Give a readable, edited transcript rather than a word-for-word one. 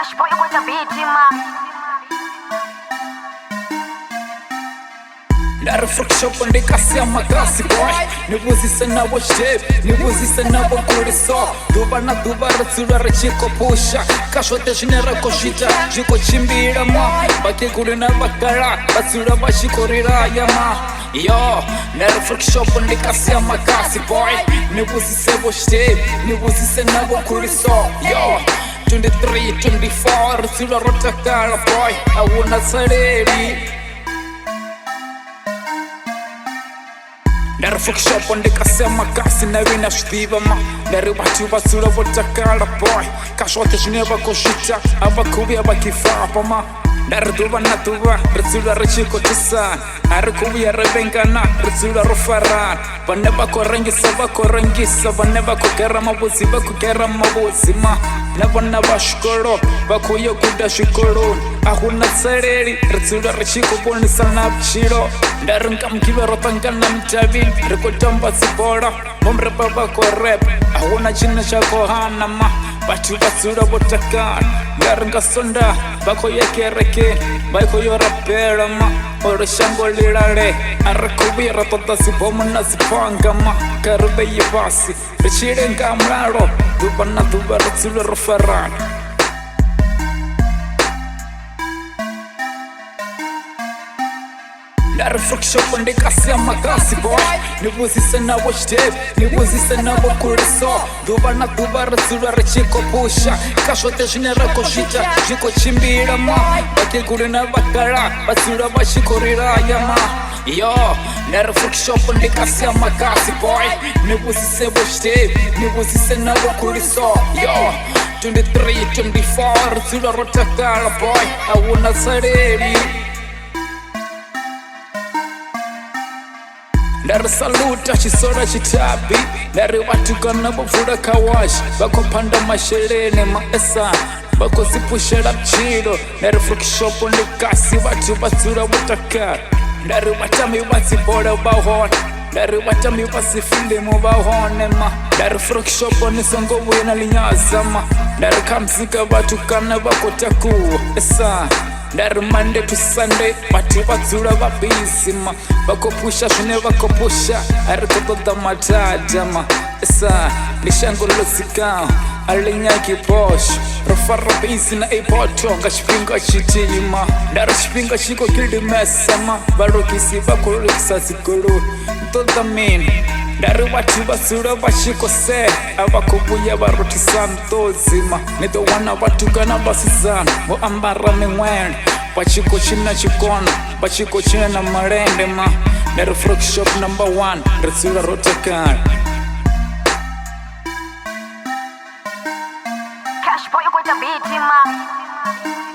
Cash boy with the beat, man. Nara fruishop and kasi amagasi boy. Nibuzise nabo shape, nibuzise nabo kuriso. Duba na duba ratsura rachiko pusha. Kasho teshinera koshita, jiko chimbira ma. Baki kurina bakara, ratsura bashikorira yama. Yo, nara fruishop and kasi amagasi boy. Nibuzise bo shape, nibuzise nabo kuriso. Yo, 23, 24, ratsura rotakara boy. Awuna sareri. Nara fruishop and kasema kasi na wina shdiva ma. Nara watu basura votakara boy. Kashote shineva koshita, abakubi abakifapa ma. Nara duba na duba, ritsula rachiko tisan. Arikubi arabengana, ritsula rufaran. Baneba korengisa, baneba kokera mabuzi, bakukera mabuzi ma. Nabana bashkoro, bakuyo kuda shikoro. Ahuna sareri, ritsula rachiko bonisa na bchiro. Ndarunga mkibero tangana mtabi, rekotamba zibora. Momre baba ko rap, ahuna china chako hana ma. Batu basura botakan, ndarunga sonda, bako yekereke, bako yorapera ma. Oro shango lirare, arrakubira toda zibomu na zipanga ma. Karube yibasi, rechire ngamraro, duba na duba retsula rufaran. Nara fruishop and kasi amagasi boy. Nibuzise nabo shape, nibuzise nabo kuriso. Duba na duba ratsura rachiko pusha. Kasho teshinera koshita, jiko chimbira ma. Baki kurina bakara, batsura bashikorira yama. Yo, nara fruishop and kasi amagasi boy. Nibuzise bo shape, nibuzise nabo kuriso. Yo, 23, 24, ratsura rotakara boy. Awuna sareri. Nara saluta chisora chitabi. Nara watu kana bufura kawashi. Bako panda masherene maesa. Bako zipushera mchiro. Nara fruishop and kasi watu basura watakara. Nara watami wasi bora bahon. Nara watami wasi filimu bahone ma. Nara fruishop and songo wina linyaza ma. Nara kamzika watu kana bako takuwa esa. Nara Monday to Sunday, bati batsura babisi ma. Bako pusha shune bako pusha, arikoto da matata ma. Esa, ni shango losika, alinya kiposh. Rofara bisi na ipoto, ngashipinga chitima. Nara shipinga shiko kildi mesa ma. Baro kisi bako riksa zikuru, toda min. Nara watu basura bashiko se, abakubuya baruti santozi ma. Nido wana watu kana basizana, mo ambara mingwene. Bachiko china chikona, bachiko china na marende ma. Nara fruishop #1, retsula rotakan. Cash boy with the beat, man.